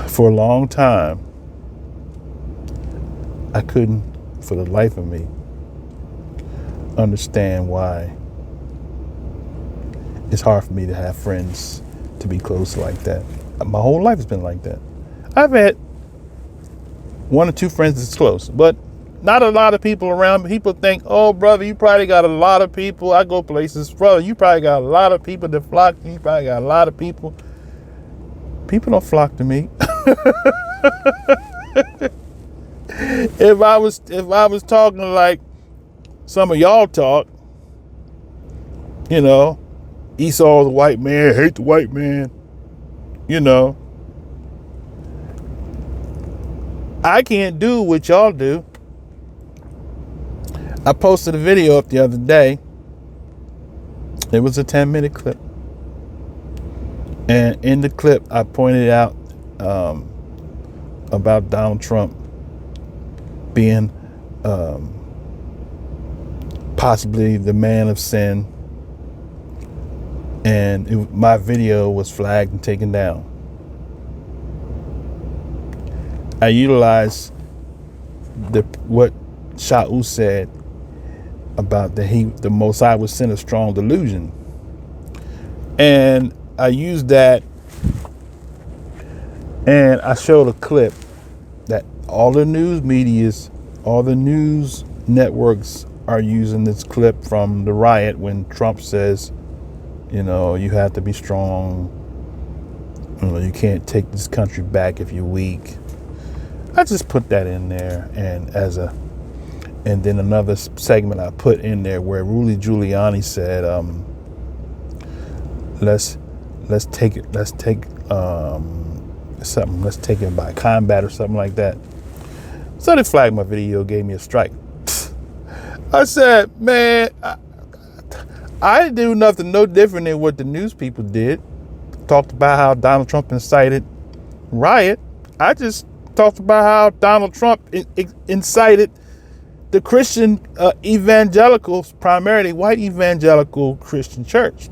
For a long time, I couldn't, for the life of me, understand why it's hard for me to have friends to be close like that. My whole life has been like that. I've had one or two friends that's close, but not a lot of people around. People think, oh, brother, you probably got a lot of people. I go places, brother, you probably got a lot of people that flock to you. You probably got a lot of people. People don't flock to me. If I was talking like some of y'all talk, you know, Esau's a white man, hate the white man, you know, I can't do what y'all do. I posted a video up the other day. It was a 10-minute clip. And in the clip, I pointed out about Donald Trump being possibly the man of sin. And my video was flagged and taken down. I utilized what Shaul said about the Most High would send a strong delusion. And I used that, and I showed a clip that all the news medias, all the news networks are using this clip from the riot when Trump says, you know, you have to be strong. You know, you can't take this country back if you're weak. I just put that in there, and then another segment I put in there where Rudy Giuliani said, let's take it by combat or something like that. So they flagged my video, gave me a strike. I said, man, I didn't do nothing no different than what the news people did. Talked about how Donald Trump incited riot. I just talked about how Donald Trump incited the Christian evangelicals, primarily white evangelical Christian church.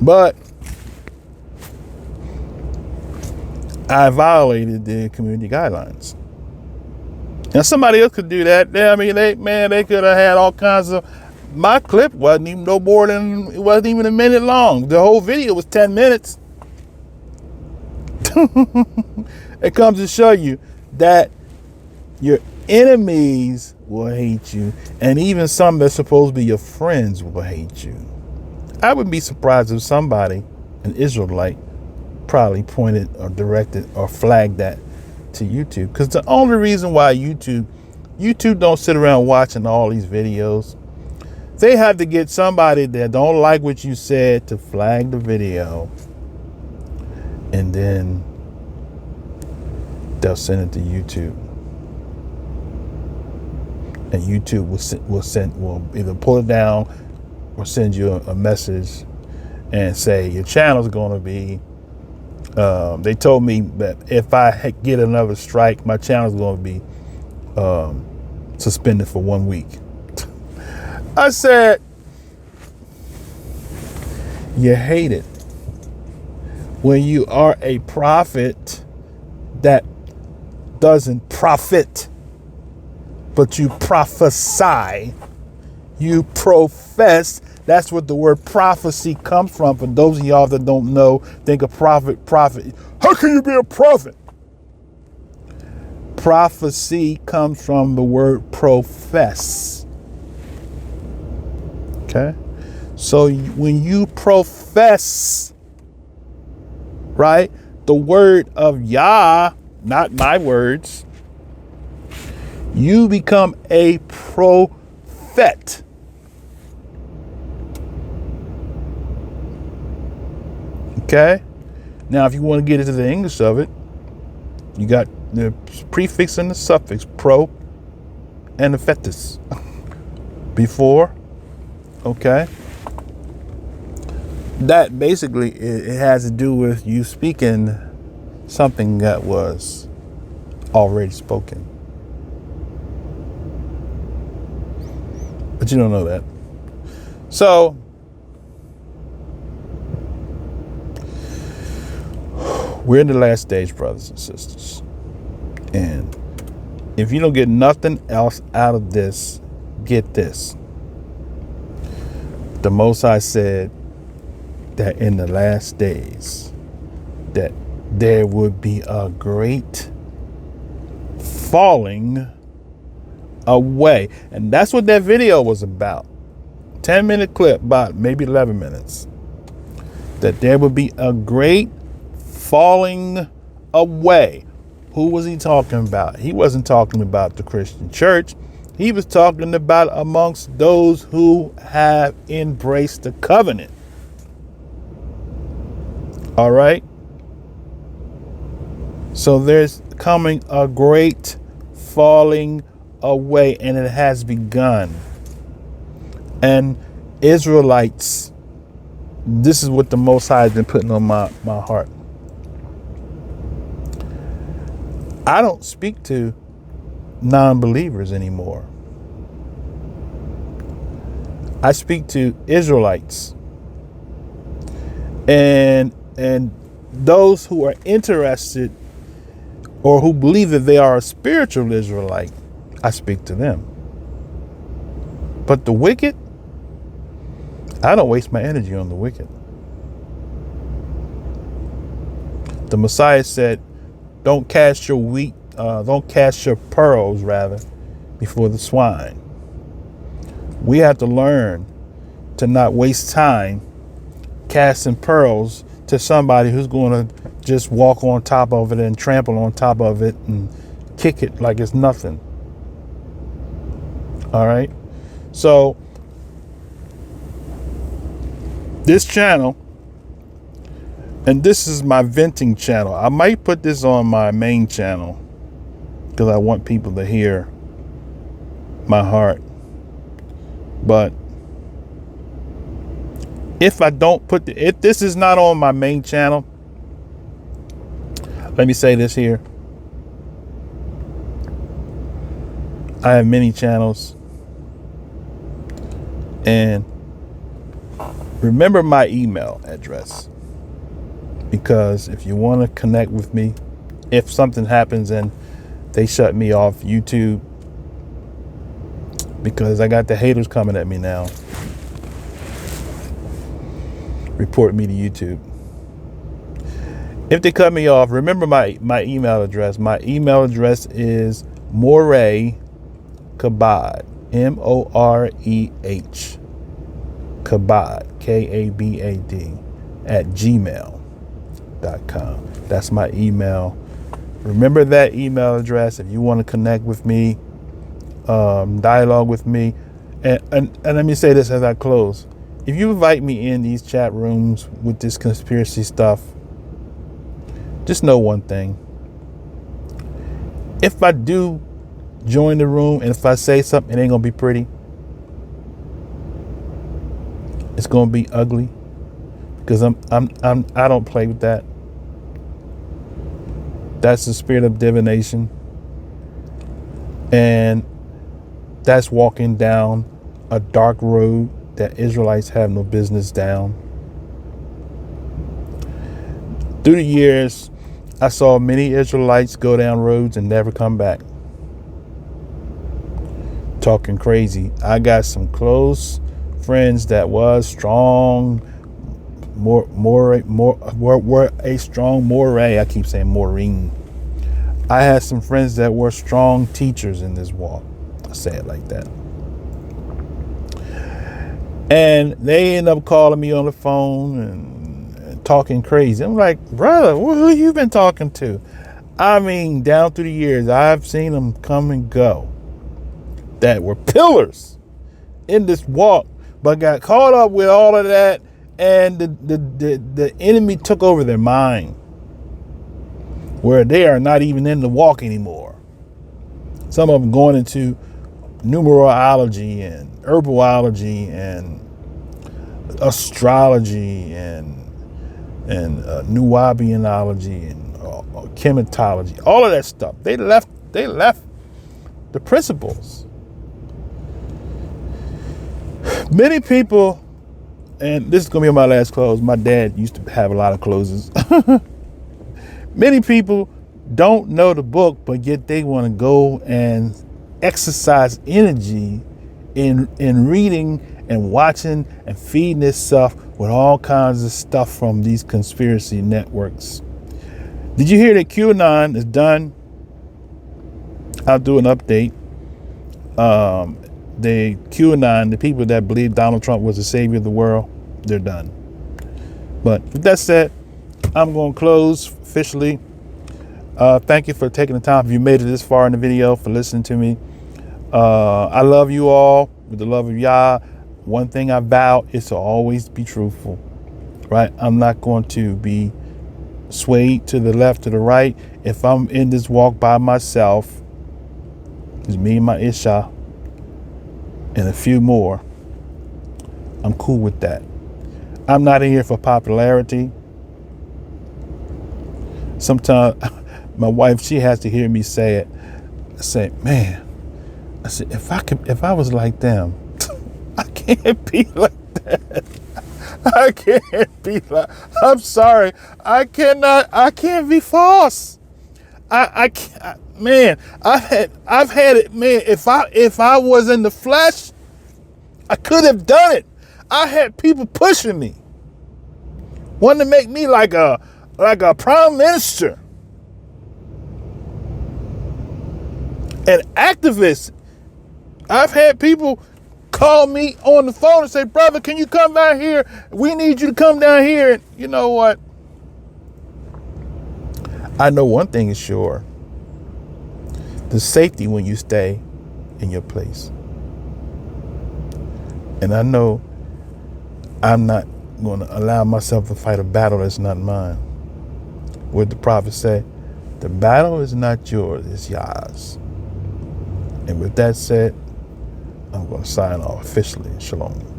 But I violated the community guidelines. Now somebody else could do that. I mean, they could have had all kinds of. My clip wasn't even no more than, it wasn't even a minute long. The whole video was 10 minutes. It comes to show you that your enemies will hate you, and even some that's supposed to be your friends will hate you. I wouldn't be surprised if somebody, an Israelite, probably pointed or directed or flagged that to YouTube. Because the only reason why YouTube don't sit around watching all these videos. They have to get somebody that don't like what you said to flag the video, and then they'll send it to YouTube. And YouTube will either pull it down or send you a message and say your channel's going to be. They told me that if I get another strike, my channel's going to be suspended for 1 week. I said, you hate it when you are a prophet that doesn't profit, but you prophesy, you profess. That's what the word prophecy comes from. For those of y'all that don't know, think of prophet. How can you be a prophet? Prophecy comes from the word profess. Okay? So when you profess, right, the word of Yah, not my words, you become a prophet. Okay? Now, if you want to get into the English of it, you got the prefix and the suffix, pro and the fetus. Before, okay? That basically, it has to do with you speaking something that was already spoken. But you don't know that. So, We're in the last stage, brothers and sisters. And if you don't get nothing else out of this, get this. The Most High said that in the last days, that there would be a great falling away. And that's what that video was about. 10-minute clip, about maybe 11 minutes. That there would be a great falling away. Who was he talking about? He wasn't talking about the Christian church. He was talking about amongst those who have embraced the covenant. All right. So there's coming a great falling away, and it has begun. And Israelites, this is what the Most High has been putting on my heart. I don't speak to non-believers anymore. I speak to Israelites and those who are interested or who believe that they are a spiritual Israelite. I speak to them. But the wicked, I don't waste my energy on the wicked. The Messiah said, don't cast your pearls before the swine. We have to learn to not waste time casting pearls to somebody who's going to just walk on top of it and trample on top of it and kick it like it's nothing. All right. So this channel, and this is my venting channel. I might put this on my main channel because I want people to hear my heart. But if I don't if this is not on my main channel, let me say this here. I have many channels. And remember my email address. Because if you want to connect with me, if something happens and they shut me off YouTube, because I got the haters coming at me now, report me to YouTube. If they cut me off, remember my email address. My email address is Moreh Kabad, Moreh Kabad, Kabad @gmail.com. That's my email. Remember that email address if you want to connect with me, dialogue with me. And let me say this as I close. If you invite me in these chat rooms with this conspiracy stuff, just know one thing. If I do join the room and if I say something, it ain't gonna be pretty. It's gonna be ugly. Because I don't play with that. That's the spirit of divination. And that's walking down a dark road that Israelites have no business down. Through the years, I saw many Israelites go down roads and never come back. Talking crazy. I got some close friends that was strong, were a strong moray. I keep saying Maureen. I had some friends that were strong teachers in this walk. I say it like that. And they end up calling me on the phone and talking crazy. I'm like, brother, who you been talking to? I mean, down through the years, I've seen them come and go that were pillars in this walk, but got caught up with all of that, and the enemy took over their mind, where they are not even in the walk anymore. Some of them going into numerology and herbology and astrology and Nubianology and chematology, all of that stuff. They left the principles. Many people, and this is gonna be my last close. My dad used to have a lot of closes. Many people don't know the book, but yet they want to go and exercise energy in reading and watching and feeding itself with all kinds of stuff from these conspiracy networks. Did you hear that QAnon is done? I'll do an update. The QAnon, the people that believe Donald Trump was the savior of the world, they're done. But with that said, I'm going to close officially. Thank you for taking the time. If you made it this far in the video, for listening to me. I love you all with the love of Yah. One thing I vow is to always be truthful, right? I'm not going to be swayed to the left, to the right. If I'm in this walk by myself, it's me and my Isha and a few more, I'm cool with that. I'm not in here for popularity. Sometimes my wife, she has to hear me say it. I say, man, I said, if I was like them, I can't be like that. I can't be like, I'm sorry. I can't be false. I can't, man, I've had it, man. If I was in the flesh, I could have done it. I had people pushing me, wanting to make me like a prime minister. And activists, I've had people call me on the phone and say, brother, can you come down here? We need you to come down here. And you know what? I know one thing is sure. There's safety when you stay in your place. And I know I'm not going to allow myself to fight a battle that's not mine. What the prophet said, the battle is not yours, it's Yah's. And with that said, I'm going to sign off officially. Shalom.